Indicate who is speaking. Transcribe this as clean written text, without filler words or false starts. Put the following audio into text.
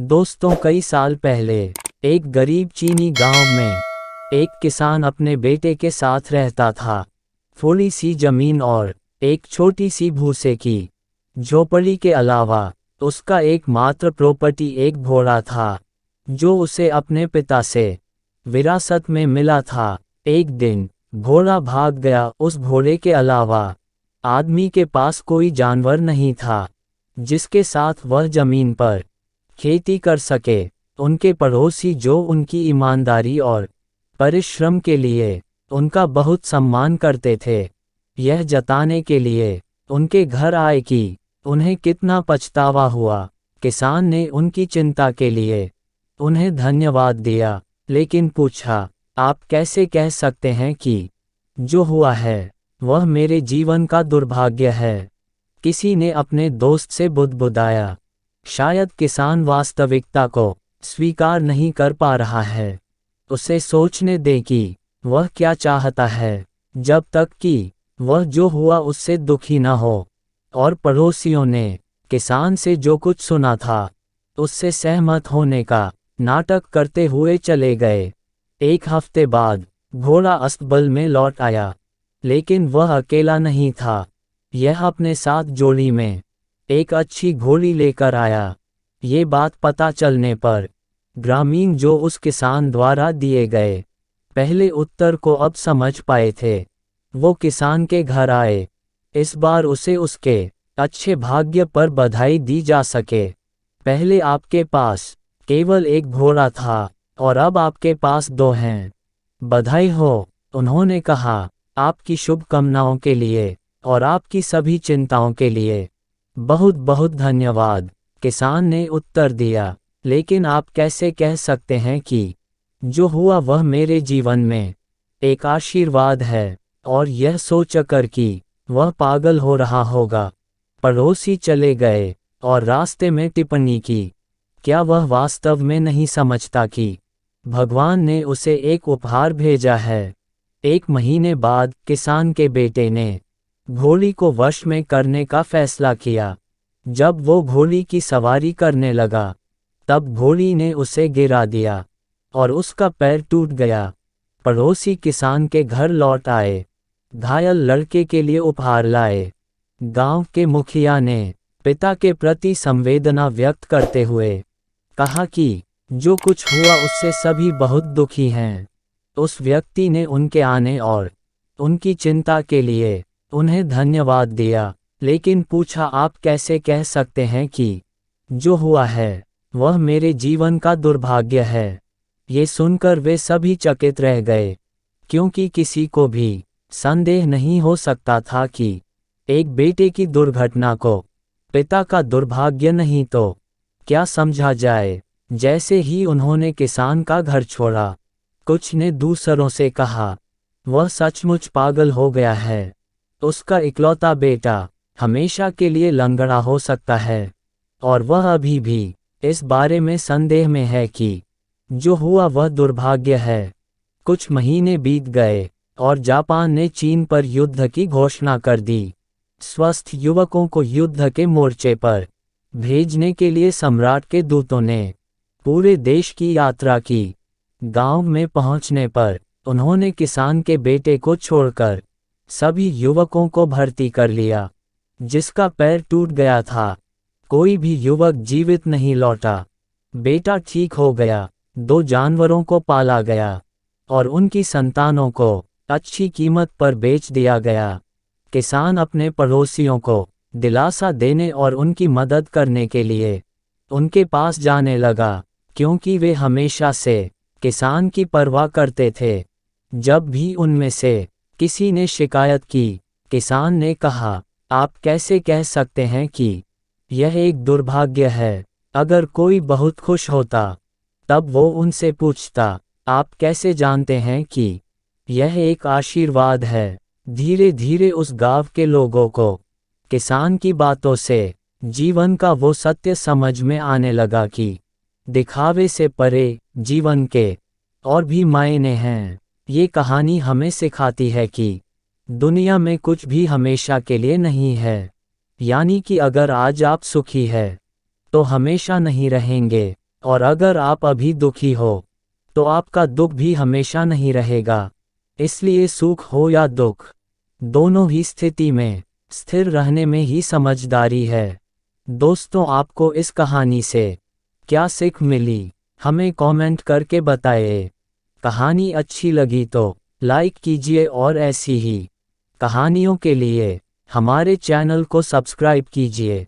Speaker 1: दोस्तों, कई साल पहले एक गरीब चीनी गांव में एक किसान अपने बेटे के साथ रहता था। थोड़ी सी जमीन और एक छोटी सी भूसे की झोपड़ी के अलावा उसका एकमात्र प्रॉपर्टी एक घोड़ा था जो उसे अपने पिता से विरासत में मिला था। एक दिन घोड़ा भाग गया। उस घोड़े के अलावा आदमी के पास कोई जानवर नहीं था जिसके साथ वह जमीन पर खेती कर सके। उनके पड़ोसी जो उनकी ईमानदारी और परिश्रम के लिए उनका बहुत सम्मान करते थे, यह जताने के लिए उनके घर आए कि उन्हें कितना पछतावा हुआ। किसान ने उनकी चिंता के लिए उन्हें धन्यवाद दिया, लेकिन पूछा, आप कैसे कह सकते हैं कि जो हुआ है वह मेरे जीवन का दुर्भाग्य है? किसी ने अपने दोस्त से बुदबुदाया। शायद किसान वास्तविकता को स्वीकार नहीं कर पा रहा है। उसे सोचने दे कि वह क्या चाहता है, जब तक कि वह जो हुआ उससे दुखी न हो। और पड़ोसियों ने किसान से जो कुछ सुना था उससे सहमत होने का नाटक करते हुए चले गए। एक हफ्ते बाद घोड़ा अस्तबल में लौट आया, लेकिन वह अकेला नहीं था। यह अपने साथ जोड़ी में एक अच्छी घोड़ी लेकर आया। ये बात पता चलने पर ग्रामीण जो उस किसान द्वारा दिए गए पहले उत्तर को अब समझ पाए थे। वो किसान के घर आए। इस बार उसे उसके अच्छे भाग्य पर बधाई दी जा सके। पहले आपके पास केवल एक घोड़ा था और अब आपके पास दो हैं। बधाई हो, उन्होंने कहा, आपकी शुभकामनाओं के लिए और आपकी सभी चिंताओं के लिए बहुत बहुत धन्यवाद। किसान ने उत्तर दिया, लेकिन आप कैसे कह सकते हैं कि जो हुआ वह मेरे जीवन में एक आशीर्वाद है? और यह सोचकर कि वह पागल हो रहा होगा, पड़ोसी चले गए और रास्ते में टिप्पणी की, क्या वह वास्तव में नहीं समझता कि भगवान ने उसे एक उपहार भेजा है? एक महीने बाद किसान के बेटे ने घोड़ी को वश में करने का फैसला किया। जब वो घोड़ी की सवारी करने लगा, तब घोड़ी ने उसे गिरा दिया और उसका पैर टूट गया। पड़ोसी किसान के घर लौट आए, घायल लड़के के लिए उपहार लाए। गांव के मुखिया ने पिता के प्रति संवेदना व्यक्त करते हुए कहा कि जो कुछ हुआ उससे सभी बहुत दुखी हैं। उस व्यक्ति ने उनके आने और उनकी चिंता के लिए उन्हें धन्यवाद दिया, लेकिन पूछा, आप कैसे कह सकते हैं कि जो हुआ है वह मेरे जीवन का दुर्भाग्य है? ये सुनकर वे सभी चकित रह गए, क्योंकि किसी को भी संदेह नहीं हो सकता था कि एक बेटे की दुर्घटना को पिता का दुर्भाग्य नहीं तो क्या समझा जाए। जैसे ही उन्होंने किसान का घर छोड़ा, कुछ ने दूसरों से कहा, वह सचमुच पागल हो गया है। उसका इकलौता बेटा हमेशा के लिए लंगड़ा हो सकता है और वह अभी भी इस बारे में संदेह में है कि जो हुआ वह दुर्भाग्य है। कुछ महीने बीत गए और जापान ने चीन पर युद्ध की घोषणा कर दी। स्वस्थ युवकों को युद्ध के मोर्चे पर भेजने के लिए सम्राट के दूतों ने पूरे देश की यात्रा की। गांव में पहुंचने पर उन्होंने किसान के बेटे को छोड़कर सभी युवकों को भर्ती कर लिया। जिसका पैर टूट गया था, कोई भी युवक जीवित नहीं लौटा। बेटा ठीक हो गया, 2 जानवरों को पाला गया और उनकी संतानों को अच्छी कीमत पर बेच दिया गया। किसान अपने पड़ोसियों को दिलासा देने और उनकी मदद करने के लिए उनके पास जाने लगा, क्योंकि वे हमेशा से किसान की परवाह करते थे। जब भी उनमें से किसी ने शिकायत की, किसान ने कहा, आप कैसे कह सकते हैं कि यह एक दुर्भाग्य है? अगर कोई बहुत खुश होता, तब वो उनसे पूछता, आप कैसे जानते हैं कि यह एक आशीर्वाद है? धीरे धीरे उस गांव के लोगों को किसान की बातों से जीवन का वो सत्य समझ में आने लगा कि दिखावे से परे जीवन के और भी मायने हैं। ये कहानी हमें सिखाती है कि दुनिया में कुछ भी हमेशा के लिए नहीं है। यानी कि अगर आज आप सुखी हैं, तो हमेशा नहीं रहेंगे, और अगर आप अभी दुखी हो, तो आपका दुख भी हमेशा नहीं रहेगा। इसलिए सुख हो या दुख, दोनों ही स्थिति में स्थिर रहने में ही समझदारी है। दोस्तों, आपको इस कहानी से क्या सीख मिली, हमें कमेंट करके बताएं। कहानी अच्छी लगी तो लाइक कीजिए और ऐसी ही कहानियों के लिए हमारे चैनल को सब्सक्राइब कीजिए।